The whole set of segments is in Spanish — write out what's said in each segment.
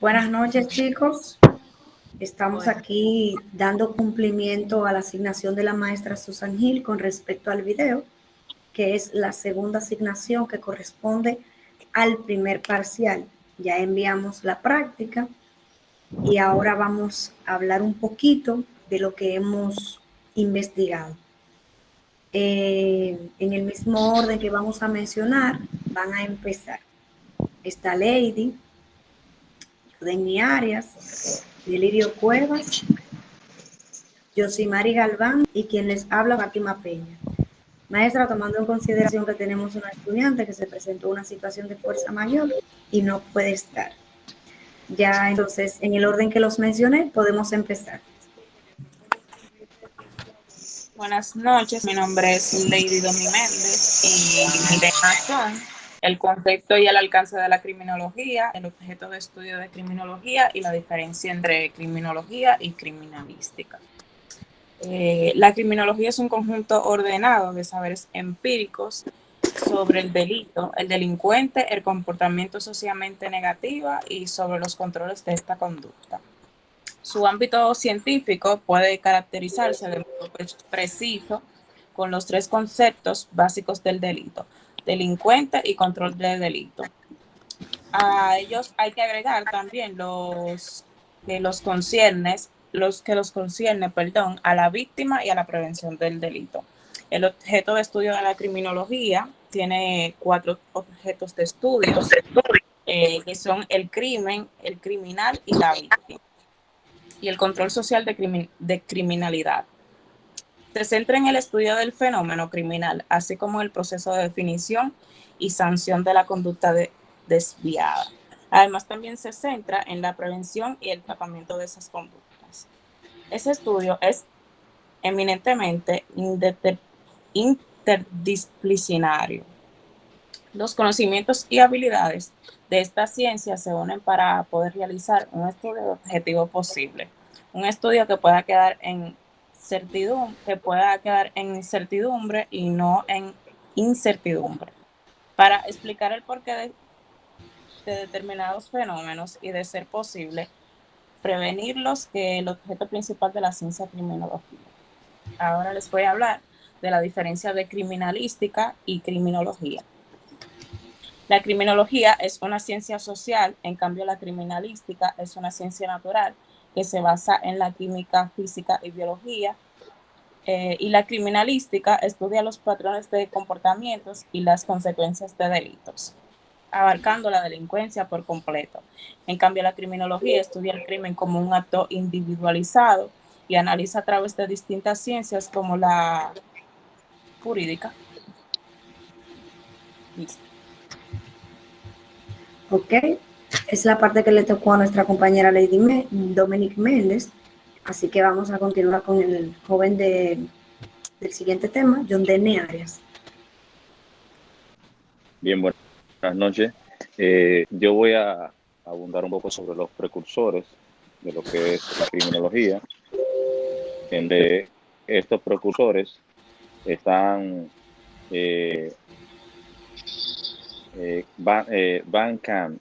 Buenas noches, chicos. Estamos aquí dando cumplimiento a la asignación de la maestra Susan Gil con respecto al video, que es la segunda asignación que corresponde al primer parcial. Ya enviamos la práctica y ahora vamos a hablar un poquito de lo que hemos investigado. En el mismo orden que vamos a mencionar, van a empezar. Está Lady, Denny Arias, Delirio Cuevas, Josimari Galván y quien les habla, Fátima Peña. Maestra, tomando en consideración que tenemos una estudiante que se presentó una situación de fuerza mayor y no puede estar. Ya entonces, en el orden que los mencioné, podemos empezar. Buenas noches, mi nombre es Lady Domi Méndez y mi tema son el concepto y el alcance de la criminología, el objeto de estudio de criminología y la diferencia entre criminología y criminalística. La criminología es un conjunto ordenado de saberes empíricos sobre el delito, el delincuente, el comportamiento socialmente negativo y sobre los controles de esta conducta. Su ámbito científico puede caracterizarse de modo preciso con los tres conceptos básicos del delito: delincuente y control del delito. A ellos hay que agregar también los que los concierne, a la víctima y a la prevención del delito. El objeto de estudio de la criminología tiene 4 objetos de estudios, que son el crimen, el criminal y la víctima, y el control social de criminalidad. Se centra en el estudio del fenómeno criminal, así como el proceso de definición y sanción de la conducta desviada. Además, también se centra en la prevención y el tratamiento de esas conductas. Ese estudio es eminentemente interdisciplinario. Los conocimientos y habilidades de esta ciencia se unen para poder realizar un estudio de objetivo posible, un estudio que pueda quedar en incertidumbre y no en incertidumbre, para explicar el porqué de determinados fenómenos y, de ser posible, prevenirlos, que es el objeto principal de la ciencia criminología. Ahora les voy a hablar de la diferencia de criminalística y criminología. La criminología es una ciencia social, en cambio la criminalística es una ciencia natural que se basa en la química, física y biología. Y la criminalística estudia los patrones de comportamientos y las consecuencias de delitos, abarcando la delincuencia por completo. En cambio, la criminología estudia el crimen como un acto individualizado y analiza a través de distintas ciencias como la jurídica. Listo. Ok, es la parte que le tocó a nuestra compañera Lady Dominic Méndez. Así que vamos a continuar con el joven del siguiente tema, John Dene Arias. Bien, buenas noches. Yo voy a abundar un poco sobre los precursores de lo que es la criminología. Entre estos precursores están Van Kamp,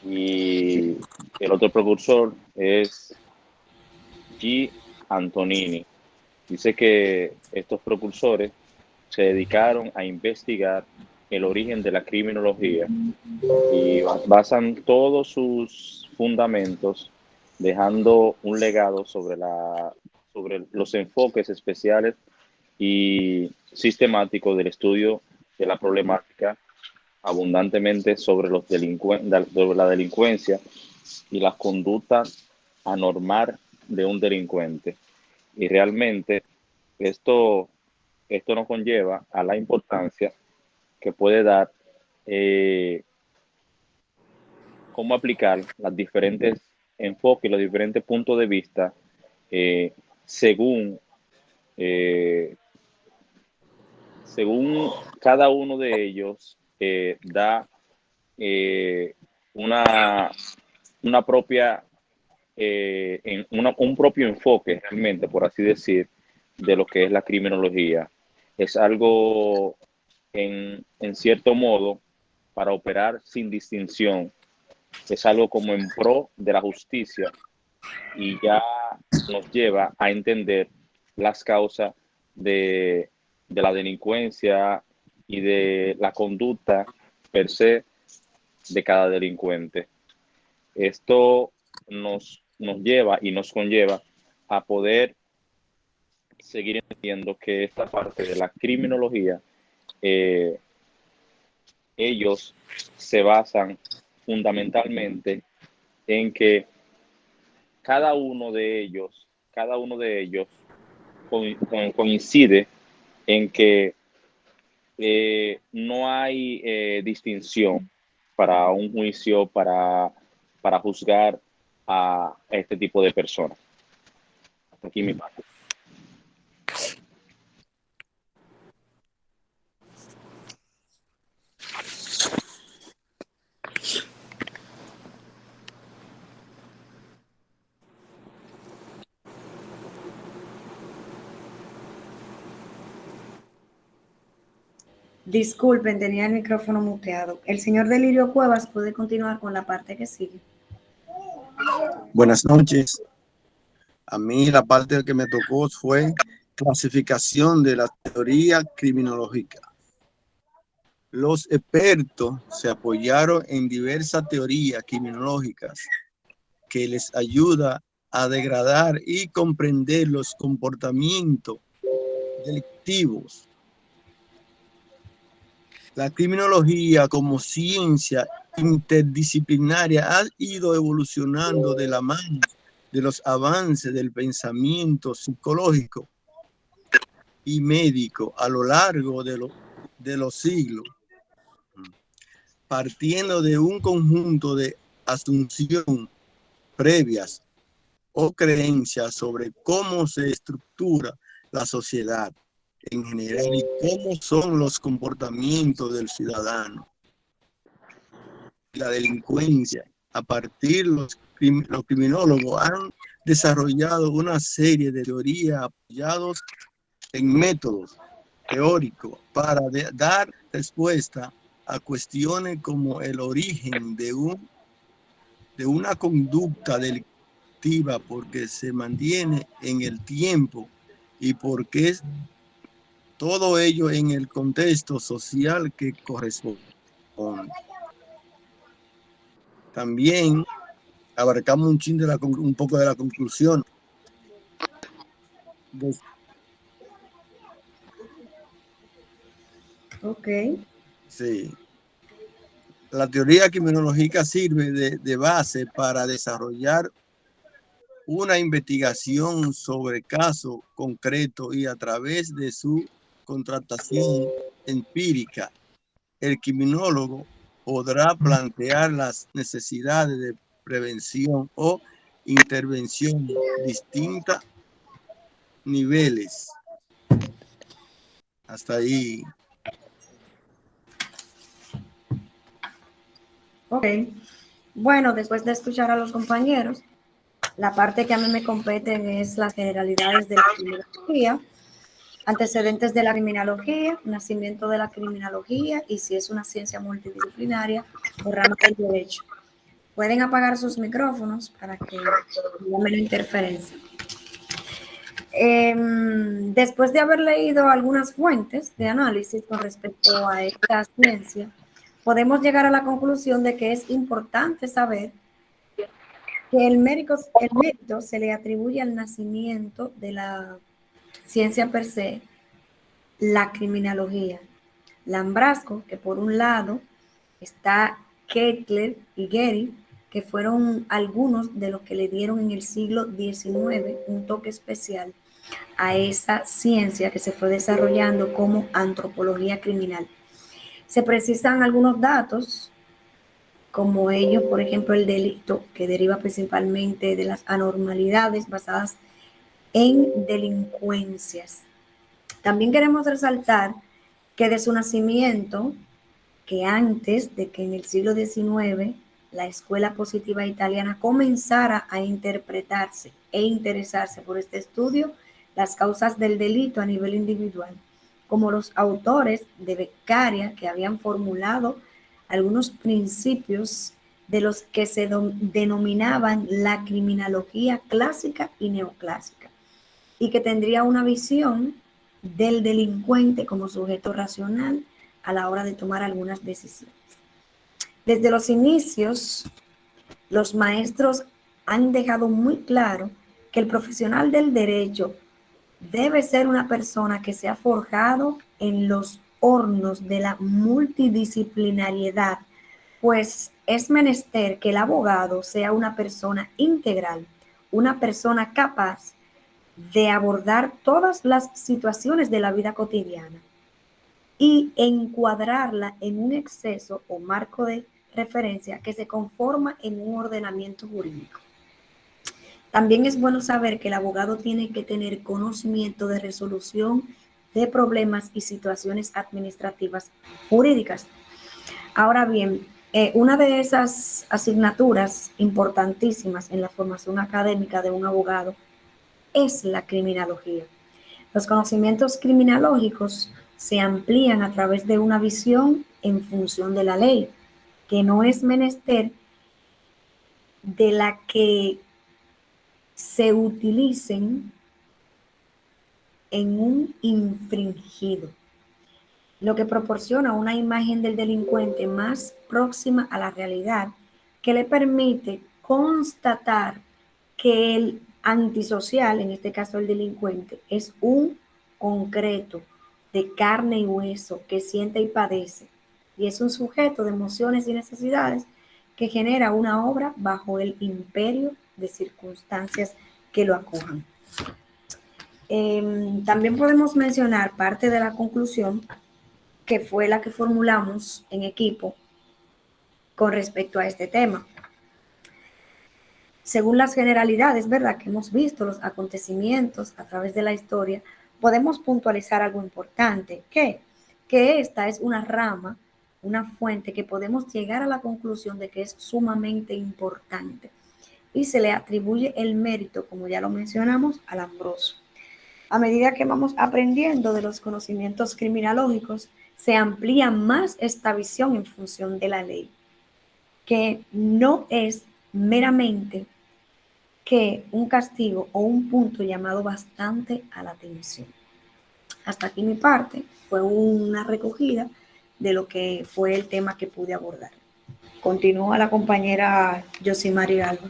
y el otro precursor es G. Antonini. Dice que estos precursores se dedicaron a investigar el origen de la criminología y basan todos sus fundamentos dejando un legado sobre los enfoques especiales y sistemáticos del estudio de la problemática, abundantemente sobre la delincuencia y las conductas anormal de un delincuente. Y realmente esto nos conlleva a la importancia que puede dar cómo aplicar los diferentes enfoques, los diferentes puntos de vista, según cada uno de ellos da una propia, un propio enfoque realmente, por así decir, de lo que es la criminología. Es algo en cierto modo para operar sin distinción es algo como en pro de la justicia y ya nos lleva a entender las causas de la delincuencia y de la conducta per se de cada delincuente. Esto nos lleva y nos conlleva a poder seguir entendiendo que esta parte de la criminología, ellos se basan fundamentalmente en que cada uno de ellos coincide en que no hay distinción para un juicio, para juzgar a este tipo de personas. Aquí mi parte. Disculpen, tenía el micrófono muteado. El señor Delirio Cuevas puede continuar con la parte que sigue. Buenas noches. A mí la parte que me tocó fue clasificación de la teoría criminológica. Los expertos se apoyaron en diversas teorías criminológicas que les ayuda a degradar y comprender los comportamientos delictivos. La criminología como ciencia interdisciplinaria ha ido evolucionando de la mano de los avances del pensamiento psicológico y médico a lo largo de los siglos, partiendo de un conjunto de asunciones previas o creencias sobre cómo se estructura la sociedad en general y cómo son los comportamientos del ciudadano. La delincuencia, a partir los criminólogos han desarrollado una serie de teorías apoyados en métodos teóricos para dar respuesta a cuestiones como el origen de una conducta delictiva, porque se mantiene en el tiempo y porque es todo ello en el contexto social que corresponde. También abarcamos un poco de la conclusión. Ok. Sí. La teoría criminológica sirve de base para desarrollar una investigación sobre casos concretos y a través de su contratación empírica, el criminólogo podrá plantear las necesidades de prevención o intervención distintos niveles. Hasta ahí. Ok. Bueno, después de escuchar a los compañeros, la parte que a mí me compete es las generalidades de la criminología, antecedentes de la criminología, nacimiento de la criminología y si es una ciencia multidisciplinaria o rama del derecho. Pueden apagar sus micrófonos para que no haya interferencia. Después de haber leído algunas fuentes de análisis con respecto a esta ciencia, podemos llegar a la conclusión de que es importante saber que el mérito se le atribuye al nacimiento de la ciencia per se, la criminología. Lambrasco, que por un lado está Kettler y Getty, que fueron algunos de los que le dieron en el siglo XIX un toque especial a esa ciencia que se fue desarrollando como antropología criminal. Se precisan algunos datos, como ellos, por ejemplo, el delito, que deriva principalmente de las anormalidades basadas en delincuencias. También queremos resaltar que de su nacimiento, que antes de que en el siglo XIX la escuela positiva italiana comenzara a interpretarse e interesarse por este estudio, las causas del delito a nivel individual, como los autores de Beccaria, que habían formulado algunos principios de los que se denominaban la criminología clásica y neoclásica, y que tendría una visión del delincuente como sujeto racional a la hora de tomar algunas decisiones. Desde los inicios, los maestros han dejado muy claro que el profesional del derecho debe ser una persona que se ha forjado en los hornos de la multidisciplinariedad, pues es menester que el abogado sea una persona integral, una persona capaz de abordar todas las situaciones de la vida cotidiana y encuadrarla en un exceso o marco de referencia que se conforma en un ordenamiento jurídico. También es bueno saber que el abogado tiene que tener conocimiento de resolución de problemas y situaciones administrativas jurídicas. Ahora bien, una de esas asignaturas importantísimas en la formación académica de un abogado es la criminología. Los conocimientos criminológicos se amplían a través de una visión en función de la ley, que no es menester de la que se utilicen en un infringido, lo que proporciona una imagen del delincuente más próxima a la realidad, que le permite constatar que el antisocial, en este caso el delincuente, es un concreto de carne y hueso que siente y padece, y es un sujeto de emociones y necesidades que genera una obra bajo el imperio de circunstancias que lo acojan. También podemos mencionar parte de la conclusión, que fue la que formulamos en equipo con respecto a este tema. Según las generalidades, ¿verdad?, que hemos visto, los acontecimientos a través de la historia, podemos puntualizar algo importante, que esta es una rama, una fuente que podemos llegar a la conclusión de que es sumamente importante y se le atribuye el mérito, como ya lo mencionamos, al Ambrosio. A medida que vamos aprendiendo de los conocimientos criminológicos, se amplía más esta visión en función de la ley, que no es meramente que un castigo o un punto llamado bastante a la atención. Hasta aquí mi parte, fue una recogida de lo que fue el tema que pude abordar. Continúa la compañera Yosimari Alba.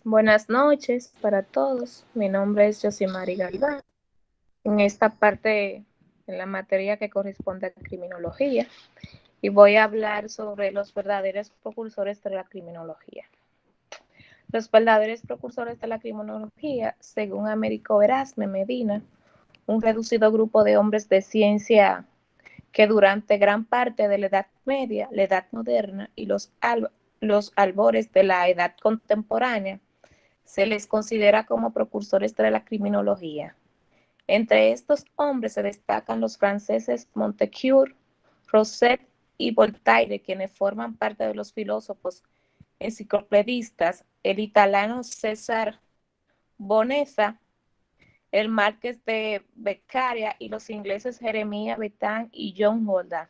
Buenas noches para todos. Mi nombre es Yosimari Galván. En esta parte, en la materia que corresponde a criminología, y voy a hablar sobre los verdaderos precursores de la criminología. Los verdaderos precursores de la criminología, según Américo Erasme Medina, un reducido grupo de hombres de ciencia que durante gran parte de la Edad Media, la Edad Moderna y los albores de la Edad Contemporánea, se les considera como precursores de la criminología. Entre estos hombres se destacan los franceses Montesquieu, Rosset y Voltaire, quienes forman parte de los filósofos enciclopedistas, el italiano César Bonesa, el marqués de Beccaria y los ingleses Jeremiah Bentham y John Holden.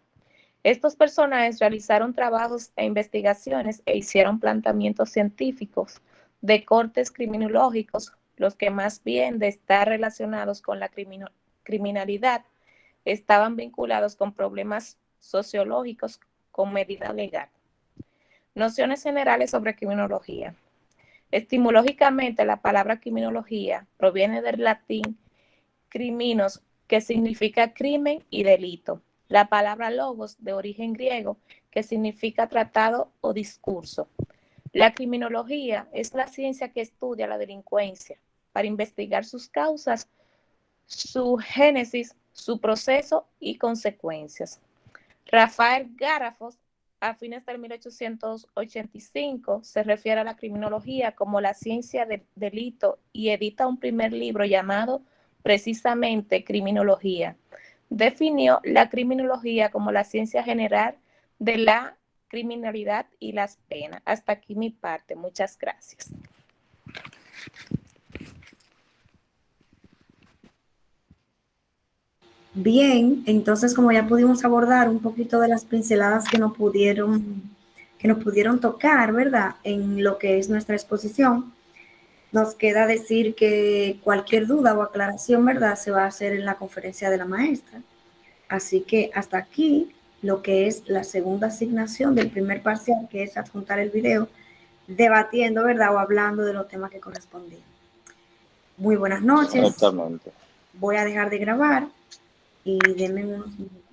Estos personajes realizaron trabajos e investigaciones e hicieron planteamientos científicos de cortes criminológicos, los que más bien de estar relacionados con la criminalidad estaban vinculados con problemas sociológicos con medida legal. Nociones generales sobre criminología. Etimológicamente, la palabra criminología proviene del latín criminos, que significa crimen y delito. La palabra logos, de origen griego, que significa tratado o discurso. La criminología es la ciencia que estudia la delincuencia para investigar sus causas, su génesis, su proceso y consecuencias. Rafael Garafos, a fines del 1885, se refiere a la criminología como la ciencia del delito y edita un primer libro llamado precisamente Criminología. Definió la criminología como la ciencia general de la criminalidad y las penas. Hasta aquí mi parte. Muchas gracias. Bien, entonces como ya pudimos abordar un poquito de las pinceladas que nos pudieron tocar, ¿verdad? En lo que es nuestra exposición, nos queda decir que cualquier duda o aclaración, ¿verdad? Se va a hacer en la conferencia de la maestra. Así que hasta aquí lo que es la segunda asignación del primer parcial, que es adjuntar el video, debatiendo, ¿verdad? O hablando de los temas que correspondían. Muy buenas noches. Exactamente. Voy a dejar de grabar y denme unos minutos.